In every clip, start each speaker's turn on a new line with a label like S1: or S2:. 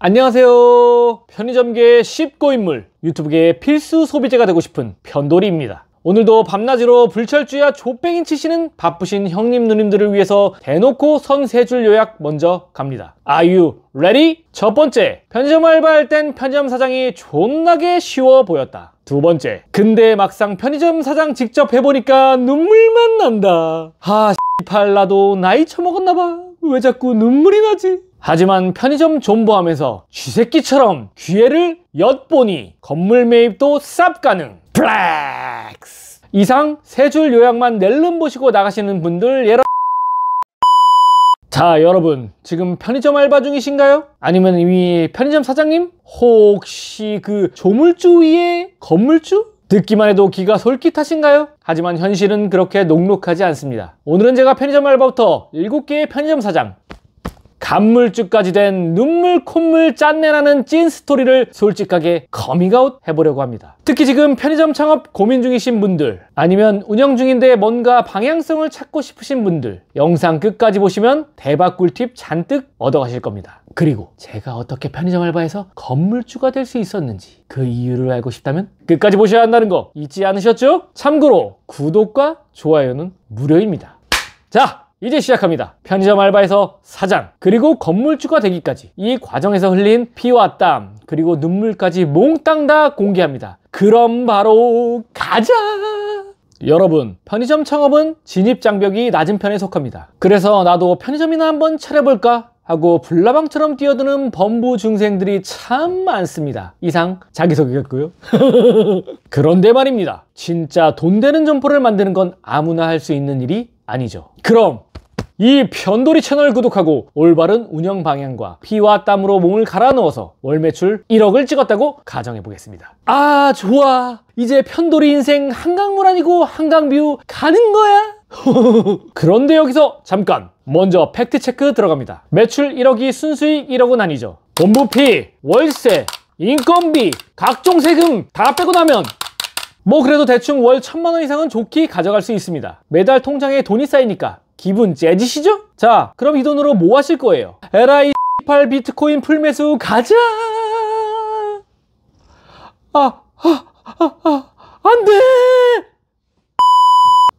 S1: 안녕하세요. 편의점계의 쉽고 인물, 유튜브계의 필수 소비재가 되고 싶은 편돌이입니다. 오늘도 밤낮으로 불철주야 족뱅이 치시는 바쁘신 형님 누님들을 위해서 대놓고 선 3줄 요약 먼저 갑니다. Are you ready? 첫 번째, 편의점 알바할 땐 편의점 사장이 존나게 쉬워 보였다. 두 번째, 근데 막상 편의점 사장 직접 해보니까 눈물만 난다. 씨발 나도 나이 처먹었나봐. 왜 자꾸 눈물이 나지? 하지만 편의점 존버하면서 쥐새끼처럼 기회를 엿보니 건물 매입도 쌉 가능. 플렉스! 이상 3줄 요약만 낼름 보시고 나가시는 분들 예러. 자, 여러분 지금 편의점 알바 중이신가요? 아니면 이미 편의점 사장님? 혹시 그 조물주 위에 건물주? 듣기만 해도 기가 솔깃하신가요? 하지만 현실은 그렇게 녹록하지 않습니다. 오늘은 제가 편의점 알바부터 7개의 편의점 사장, 간물주까지 된 눈물 콧물 짠내나는 찐 스토리를 솔직하게 커밍아웃 해보려고 합니다. 특히 지금 편의점 창업 고민 중이신 분들, 아니면 운영 중인데 뭔가 방향성을 찾고 싶으신 분들, 영상 끝까지 보시면 대박 꿀팁 잔뜩 얻어가실 겁니다. 그리고 제가 어떻게 편의점 알바에서 건물주가 될 수 있었는지 그 이유를 알고 싶다면 끝까지 보셔야 한다는 거 잊지 않으셨죠? 참고로 구독과 좋아요는 무료입니다. 자, 이제 시작합니다. 편의점 알바에서 사장, 그리고 건물주가 되기까지 이 과정에서 흘린 피와 땀, 그리고 눈물까지 몽땅 다 공개합니다. 그럼 바로 가자! 여러분, 편의점 창업은 진입장벽이 낮은 편에 속합니다. 그래서 나도 편의점이나 한번 차려볼까 하고 불나방처럼 뛰어드는 범부 중생들이 참 많습니다. 이상 자기소개였고요. 그런데 말입니다. 진짜 돈 되는 점포를 만드는 건 아무나 할 수 있는 일이 아니죠. 그럼 이 편돌이 채널 구독하고 올바른 운영 방향과 피와 땀으로 몸을 갈아 넣어서 월 매출 1억을 찍었다고 가정해 보겠습니다. 아, 좋아. 이제 편돌이 인생 한강물 아니고 한강뷰 가는 거야? 그런데 여기서 잠깐, 먼저 팩트체크 들어갑니다. 매출 1억이 순수익 1억은 아니죠. 본부피, 월세, 인건비, 각종 세금 다 빼고 나면 뭐 그래도 대충 월 1000만 원 이상은 좋게 가져갈 수 있습니다. 매달 통장에 돈이 쌓이니까 기분 째지시죠? 자, 그럼 이 돈으로 뭐 하실 거예요? 에라이 8 비트코인 풀매수 가자! 안 돼!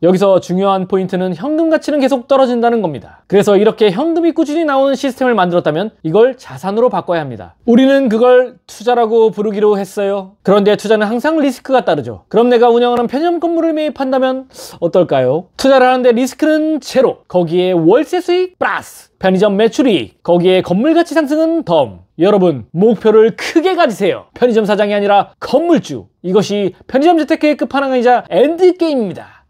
S1: 여기서 중요한 포인트는 현금 가치는 계속 떨어진다는 겁니다. 그래서 이렇게 현금이 꾸준히 나오는 시스템을 만들었다면 이걸 자산으로 바꿔야 합니다. 우리는 그걸 투자라고 부르기로 했어요. 그런데 투자는 항상 리스크가 따르죠. 그럼 내가 운영하는 편의점 건물을 매입한다면 어떨까요? 투자를 하는데 리스크는 제로, 거기에 월세 수익 플러스 편의점 매출이익, 거기에 건물 가치 상승은 덤. 여러분, 목표를 크게 가지세요. 편의점 사장이 아니라 건물주. 이것이 편의점 재테크의 끝판왕이자 엔드게임입니다.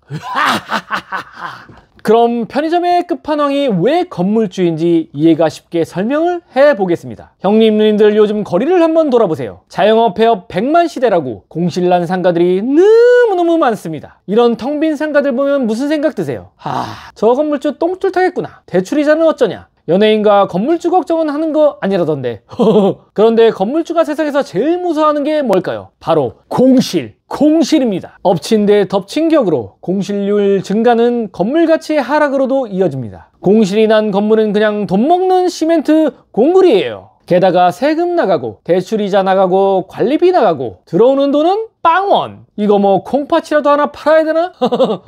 S1: 그럼 편의점의 끝판왕이 왜 건물주인지 이해가 쉽게 설명을 해보겠습니다. 형님 누님들 요즘 거리를 한번 돌아보세요. 자영업 폐업 100만 시대라고 공실난 상가들이 너무너무 많습니다. 이런 텅 빈 상가들 보면 무슨 생각 드세요? 저 건물주 똥줄 타겠구나. 대출이자는 어쩌냐. 연예인과 건물주 걱정은 하는 거 아니라던데. 그런데 건물주가 세상에서 제일 무서워하는 게 뭘까요? 바로 공실입니다. 엎친 데 덮친 격으로 공실률 증가는 건물 가치의 하락으로도 이어집니다. 공실이 난 건물은 그냥 돈 먹는 시멘트 공구리예요. 게다가 세금 나가고 대출이자 나가고 관리비 나가고 들어오는 돈은 빵원. 이거 뭐 콩팥이라도 하나 팔아야 되나?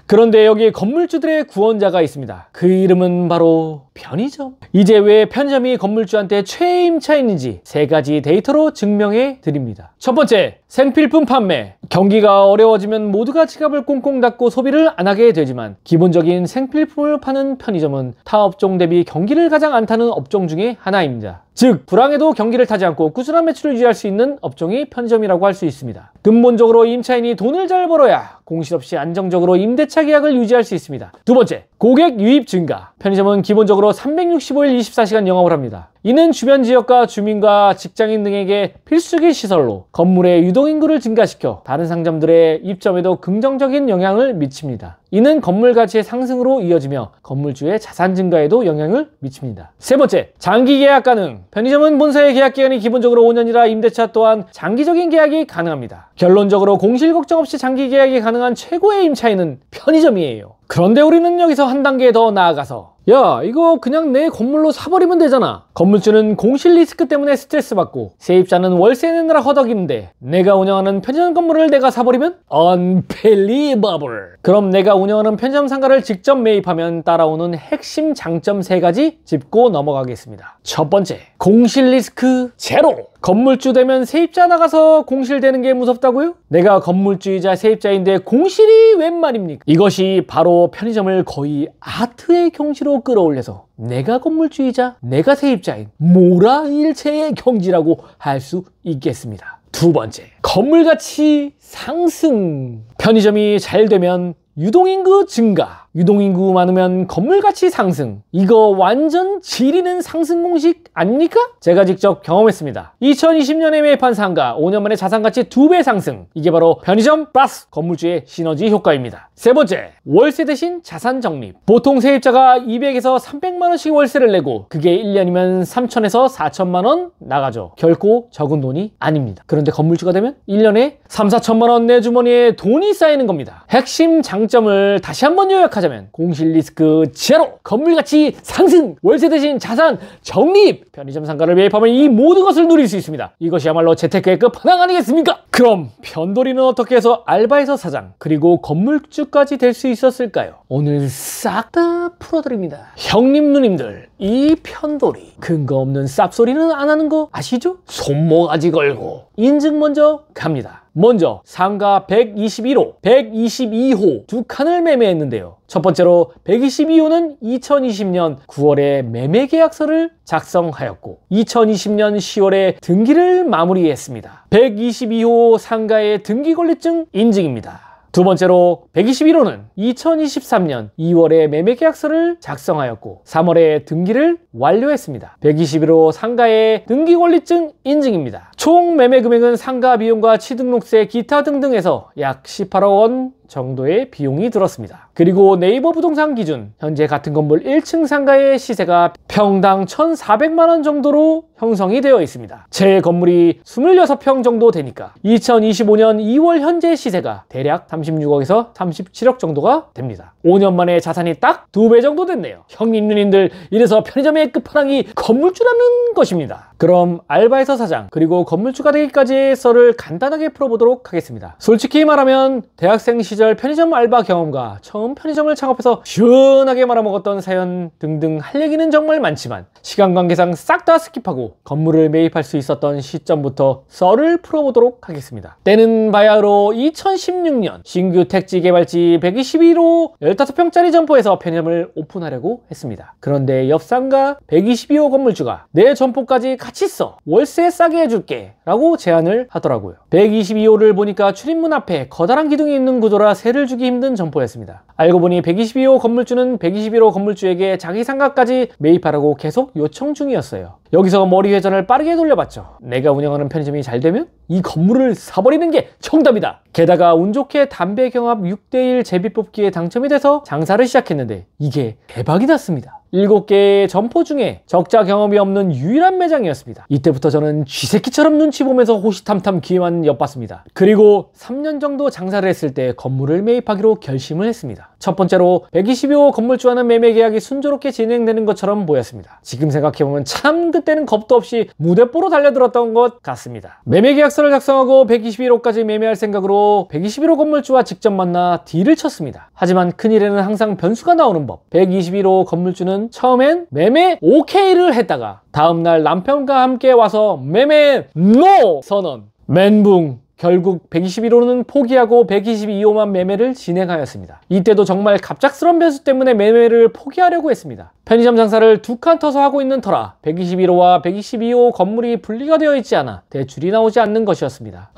S1: 그런데 여기에 건물주들의 구원자가 있습니다. 그 이름은 바로 편의점. 이제 왜 편의점이 건물주한테 최애 임차인인지 3가지 데이터로 증명해 드립니다. 첫 번째, 생필품 판매. 경기가 어려워지면 모두가 지갑을 꽁꽁 닫고 소비를 안 하게 되지만 기본적인 생필품을 파는 편의점은 타 업종 대비 경기를 가장 안 타는 업종 중에 하나입니다. 즉, 불황에도 경기를 타지 않고 꾸준한 매출을 유지할 수 있는 업종이 편의점이라고 할 수 있습니다. 근본적으로 임차인이 돈을 잘 벌어야 공실 없이 안정적으로 임대차 계약을 유지할 수 있습니다. 두 번째, 고객 유입 증가. 편의점은 기본적으로 365일 24시간 영업을 합니다. 이는 주변 지역과 주민과 직장인 등에게 필수기 시설로 건물의 유동인구를 증가시켜 다른 상점들의 입점에도 긍정적인 영향을 미칩니다. 이는 건물 가치의 상승으로 이어지며 건물주의 자산 증가에도 영향을 미칩니다. 세 번째, 장기 계약 가능. 편의점은 본사의 계약 기간이 기본적으로 5년이라 임대차 또한 장기적인 계약이 가능합니다. 결론적으로 공실 걱정 없이 장기 계약이 가능한 최고의 임차인은 편의점이에요. 그런데 우리는 여기서 한 단계 더 나아가서 야, 이거 그냥 내 건물로 사버리면 되잖아. 건물주는 공실 리스크 때문에 스트레스 받고 세입자는 월세 내느라 허덕이는데 내가 운영하는 편의점 건물을 내가 사버리면 unbelievable. 그럼 내가 운영하는 편의점 상가를 직접 매입하면 따라오는 핵심 장점 3가지 짚고 넘어가겠습니다. 첫 번째, 공실 리스크 제로. 건물주 되면 세입자 나가서 공실되는 게 무섭다고요? 내가 건물주이자 세입자인데 공실이 웬 말입니까? 이것이 바로 편의점을 거의 아트의 경지로 끌어올려서 내가 건물주이자 내가 세입자인 모라일체의 경지라고 할 수 있겠습니다. 두 번째, 건물 가치 상승. 편의점이 잘 되면 유동인구 증가, 유동인구 많으면 건물가치 상승. 이거 완전 지리는 상승 공식 아닙니까? 제가 직접 경험했습니다. 2020년에 매입한 상가 5년 만에 자산가치 2배 상승. 이게 바로 편의점 플러스 건물주의 시너지 효과입니다. 세 번째, 월세 대신 자산 적립. 보통 세입자가 200에서 300만원씩 월세를 내고 그게 1년이면 3천에서 4천만원 나가죠. 결코 적은 돈이 아닙니다. 그런데 건물주가 되면 1년에 3, 4천만원 내 주머니에 돈이 쌓이는 겁니다. 핵심 장점을 다시 한번 요약하자면 공실 리스크 제로, 건물가치 상승, 월세 대신 자산 적립. 편의점 상가를 매입하면 이 모든 것을 누릴 수 있습니다. 이것이야말로 재테크의 끝판왕 아니겠습니까? 그럼 편돌이는 어떻게 해서 알바에서 사장 그리고 건물주까지 될 수 있었을까요? 오늘 싹 다 풀어드립니다. 형님 누님들, 이 편돌이 근거 없는 쌉소리는 안 하는 거 아시죠? 손모가지 걸고 인증 먼저 갑니다. 먼저 상가 121호, 122호 두 칸을 매매했는데요. 첫 번째로 122호는 2020년 9월에 매매 계약서를 작성하였고 2020년 10월에 등기를 마무리했습니다. 122호 상가의 등기권리증 인증입니다. 두 번째로 121호는 2023년 2월에 매매계약서를 작성하였고 3월에 등기를 완료했습니다. 121호 상가의 등기권리증 인증입니다. 총 매매금액은 상가 비용과 취등록세 기타 등등해서 약 18억 원 정도의 비용이 들었습니다. 그리고 네이버 부동산 기준 현재 같은 건물 1층 상가의 시세가 평당 1,400만원 정도로 형성이 되어 있습니다. 제 건물이 26평 정도 되니까 2025년 2월 현재 시세가 대략 36억에서 37억 정도가 됩니다. 5년 만에 자산이 딱 2배 정도 됐네요. 형님 누님들, 이래서 편의점의 끝판왕이 건물주라는 것입니다. 그럼 알바에서 사장 그리고 건물주가 되기까지의 썰을 간단하게 풀어보도록 하겠습니다. 솔직히 말하면 대학생 시절 편의점 알바 경험과 처음 편의점을 창업해서 시원하게 말아먹었던 사연 등등 할 얘기는 정말 많지만 시간 관계상 싹 다 스킵하고 건물을 매입할 수 있었던 시점부터 썰을 풀어보도록 하겠습니다. 때는 바야흐로 2016년 신규 택지 개발지 121호 15평짜리 점포에서 편의점을 오픈하려고 했습니다. 그런데 옆 상가 122호 건물주가 내 점포까지 같이 써, 월세 싸게 해줄게 라고 제안을 하더라고요. 122호를 보니까 출입문 앞에 커다란 기둥이 있는 구조라 세를 주기 힘든 점포였습니다. 알고 보니 122호 건물주는 121호 건물주에게 자기 상가까지 매입하라고 계속 요청 중이었어요. 여기서 머리 회전을 빠르게 돌려봤죠. 내가 운영하는 편의점이 잘 되면 이 건물을 사버리는 게 정답이다. 게다가 운 좋게 담배 경합 6대1 제비뽑기에 당첨이 돼서 장사를 시작했는데 이게 대박이 났습니다. 7개의 점포 중에 적자 경험이 없는 유일한 매장이었습니다. 이때부터 저는 쥐새끼처럼 눈치 보면서 호시탐탐 기회만 엿봤습니다. 그리고 3년 정도 장사를 했을 때 건물을 매입하기로 결심을 했습니다. 첫 번째로 122호 건물주와는 매매 계약이 순조롭게 진행되는 것처럼 보였습니다. 지금 생각해보면 참 그때는 겁도 없이 무대뽀로 달려들었던 것 같습니다. 매매 계약서를 작성하고 121호까지 매매할 생각으로 121호 건물주와 직접 만나 딜을 쳤습니다. 하지만 큰일에는 항상 변수가 나오는 법. 121호 건물주는 처음엔 매매 OK를 했다가 다음날 남편과 함께 와서 매매 NO 선언. 멘붕. 결국 121호는 포기하고 122호만 매매를 진행하였습니다. 이때도 정말 갑작스러운 변수 때문에 매매를 포기하려고 했습니다. 편의점 장사를 2칸 터서 하고 있는 터라 121호와 122호 건물이 분리가 되어 있지 않아 대출이 나오지 않는 것이었습니다.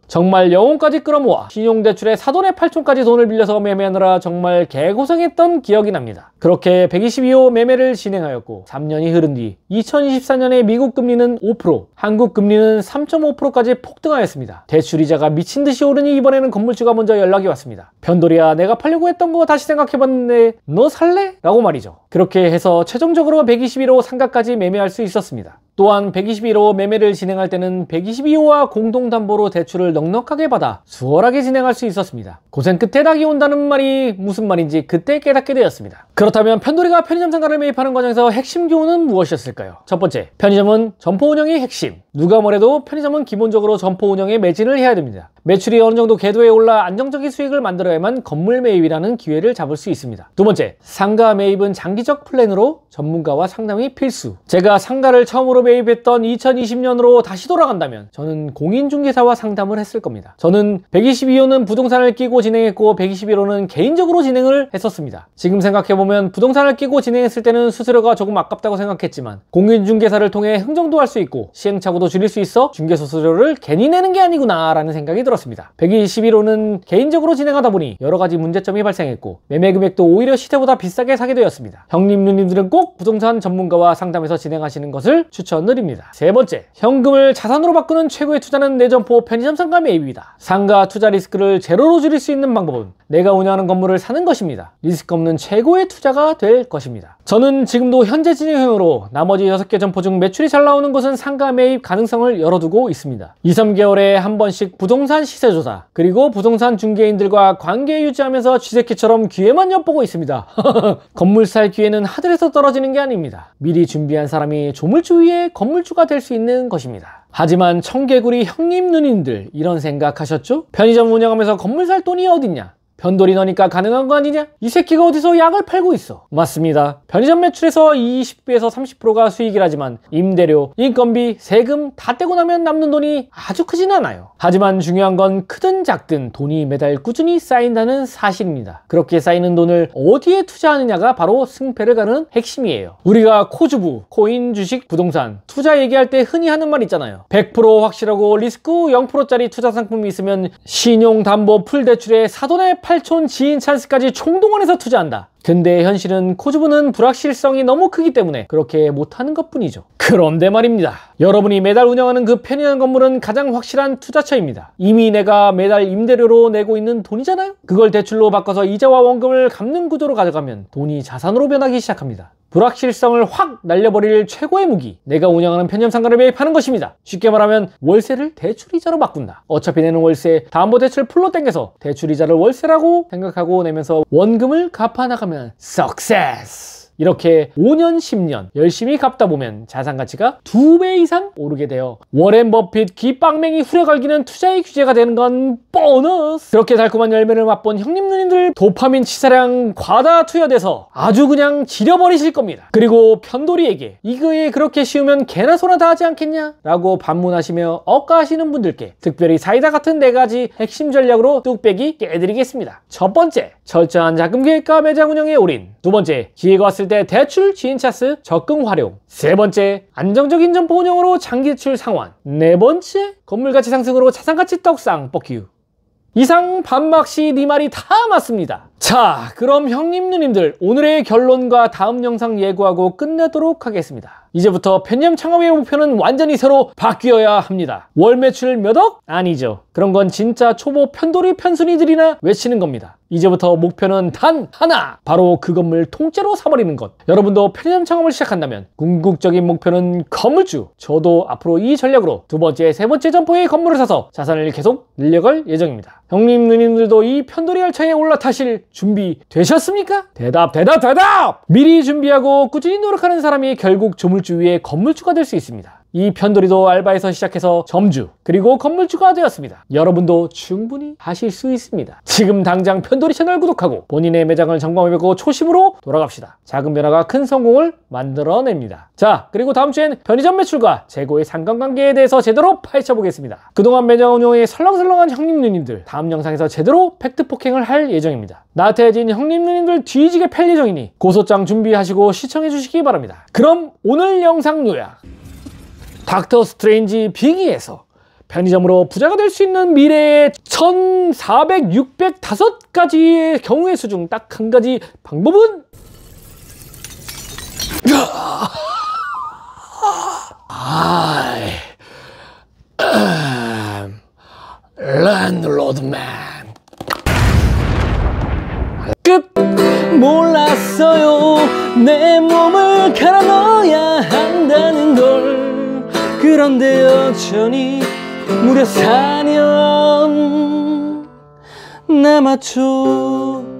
S1: 정말 영혼까지 끌어모아 신용대출에 사돈의 8촌까지 돈을 빌려서 매매하느라 정말 개고생했던 기억이 납니다. 그렇게 122호 매매를 진행하였고 3년이 흐른 뒤 2024년에 미국 금리는 5%, 한국 금리는 3.5%까지 폭등하였습니다. 대출이자가 미친듯이 오르니 이번에는 건물주가 먼저 연락이 왔습니다. 변돌이야, 내가 팔려고 했던 거 다시 생각해봤는데 너 살래? 라고 말이죠. 그렇게 해서 최종적으로 121호 상가까지 매매할 수 있었습니다. 또한 121호 매매를 진행할 때는 122호와 공동담보로 대출을 넉넉하게 받아 수월하게 진행할 수 있었습니다. 고생 끝에 닭이 온다는 말이 무슨 말인지 그때 깨닫게 되었습니다. 그렇다면 편돌이가 편의점 상가를 매입하는 과정에서 핵심 교훈은 무엇이었을까요? 첫 번째, 편의점은 점포 운영의 핵심. 누가 뭐래도 편의점은 기본적으로 점포 운영에 매진을 해야 됩니다. 매출이 어느 정도 궤도에 올라 안정적인 수익을 만들어야만 건물 매입이라는 기회를 잡을 수 있습니다. 두 번째, 상가 매입은 장기적 플랜으로 전문가와 상담이 필수. 제가 상가를 처음으로 매입했던 2020년으로 다시 돌아간다면 저는 공인중개사와 상담을 했을 겁니다. 저는 122호는 부동산을 끼고 진행했고 121호는 개인적으로 진행을 했었습니다. 지금 생각해보면 부동산을 끼고 진행했을 때는 수수료가 조금 아깝다고 생각했지만 공인중개사를 통해 흥정도 할 수 있고 시행착오도 줄일 수 있어 중개소 수수료를 괜히 내는 게 아니구나 라는 생각이 들었습니다. 121호는 개인적으로 진행하다 보니 여러가지 문제점이 발생했고 매매 금액도 오히려 시세보다 비싸게 사게 되었습니다. 형님 누님들은 꼭 부동산 전문가와 상담해서 진행하시는 것을 추천드립니다. 세 번째, 현금을 자산으로 바꾸는 최고의 투자는 내 점포 편의점 상가 매입이다. 상가 투자 리스크를 제로로 줄일 수 있는 방법은 내가 운영하는 건물을 사는 것입니다. 리스크 없는 최고의 투자가 될 것입니다. 저는 지금도 현재 진행형으로 나머지 6개 점포 중 매출이 잘 나오는 곳은 상가 매입 가능성을 열어두고 있습니다. 2-3개월에 한 번씩 부동산 시세조사 그리고 부동산 중개인들과 관계 유지하면서 쥐새끼처럼 기회만 엿보고 있습니다. 건물 살 기회는 하늘에서 떨어지는 게 아닙니다. 미리 준비한 사람이 조물주 위에 건물주가 될 수 있는 것입니다. 하지만 청개구리 형님 누님들 이런 생각하셨죠? 편의점 운영하면서 건물 살 돈이 어딨냐? 편돌이 너니까 가능한 거 아니냐? 이 새끼가 어디서 약을 팔고 있어? 맞습니다. 편의점 매출에서 20배에서 30%가 수익이라지만 임대료, 인건비, 세금 다 떼고 나면 남는 돈이 아주 크진 않아요. 하지만 중요한 건 크든 작든 돈이 매달 꾸준히 쌓인다는 사실입니다. 그렇게 쌓이는 돈을 어디에 투자하느냐가 바로 승패를 가는 핵심이에요. 우리가 코주부, 코인, 주식, 부동산, 투자 얘기할 때 흔히 하는 말 있잖아요. 100% 확실하고 리스크 0%짜리 투자 상품이 있으면 신용담보 풀대출에 사돈의 8촌 지인 찬스까지 총동원해서 투자한다. 근데 현실은 코주부는 불확실성이 너무 크기 때문에 그렇게 못하는 것뿐이죠. 그런데 말입니다. 여러분이 매달 운영하는 그 편의점 건물은 가장 확실한 투자처입니다. 이미 내가 매달 임대료로 내고 있는 돈이잖아요. 그걸 대출로 바꿔서 이자와 원금을 갚는 구조로 가져가면 돈이 자산으로 변하기 시작합니다. 불확실성을 확 날려버릴 최고의 무기, 내가 운영하는 편의점 상가를 매입하는 것입니다. 쉽게 말하면 월세를 대출이자로 바꾼다. 어차피 내는 월세, 담보대출 풀로 땡겨서 대출이자를 월세라고 생각하고 내면서 원금을 갚아나가면 석세스! 이렇게 5년, 10년 열심히 갚다 보면 자산 가치가 2배 이상 오르게 되어 워렌 버핏 귀빵맹이 후려갈기는 투자의 규제가 되는 건 보너스! 그렇게 달콤한 열매를 맛본 형님 누님들 도파민 치사량 과다 투여돼서 아주 그냥 지려버리실 겁니다. 그리고 편돌이에게 이거에 그렇게 쉬우면 개나 소나 다 하지 않겠냐? 라고 반문하시며 억까하시는 분들께 특별히 사이다 같은 4가지 핵심 전략으로 뚝배기 깨드리겠습니다. 첫 번째, 철저한 자금 계획과 매장 운영에 올인. 두 번째, 기회가 왔을 때 대출 지인 찬스 적극 활용. 세 번째, 안정적인 점포 운영으로 장기 대출 상환. 네 번째, 건물 가치 상승으로 자산 가치 떡상 뻑큐. 이상 반박시 네 말이 다 맞습니다. 자, 그럼 형님 누님들 오늘의 결론과 다음 영상 예고하고 끝내도록 하겠습니다. 이제부터 편의점 창업의 목표는 완전히 새로 바뀌어야 합니다. 월 매출 몇 억? 아니죠. 그런 건 진짜 초보 편돌이 편순이들이나 외치는 겁니다. 이제부터 목표는 단 하나! 바로 그 건물 통째로 사버리는 것. 여러분도 편의점 창업을 시작한다면 궁극적인 목표는 건물주. 저도 앞으로 이 전략으로 두 번째, 세 번째 점포의 건물을 사서 자산을 계속 늘려갈 예정입니다. 형님 누님들도 이 편돌이 열차에 올라타실 준비 되셨습니까? 대답! 미리 준비하고 꾸준히 노력하는 사람이 결국 조물주 위에 건물주가 될 수 있습니다. 이 편돌이도 알바에서 시작해서 점주 그리고 건물주가 되었습니다. 여러분도 충분히 하실 수 있습니다. 지금 당장 편돌이 채널 구독하고 본인의 매장을 점검해보고 초심으로 돌아갑시다. 작은 변화가 큰 성공을 만들어냅니다. 자, 그리고 다음 주엔 편의점 매출과 재고의 상관관계에 대해서 제대로 파헤쳐보겠습니다. 그동안 매장 운영에 설렁설렁한 형님 누님들 다음 영상에서 제대로 팩트 폭행을 할 예정입니다. 나태해진 형님 누님들 뒤지게 팰 예정이니 고소장 준비하시고 시청해주시기 바랍니다. 그럼 오늘 영상 요약. 닥터 스트레인지 빙의에서 편의점으로 부자가 될 수 있는 미래의 1400, 605가지의 경우의 수 중 딱 한 가지 방법은 랜드로드맨 끝! 몰랐어요 내 몸을 갈아 넣어야 한다는 걸 그런데 여전히 무려 4년 남았죠.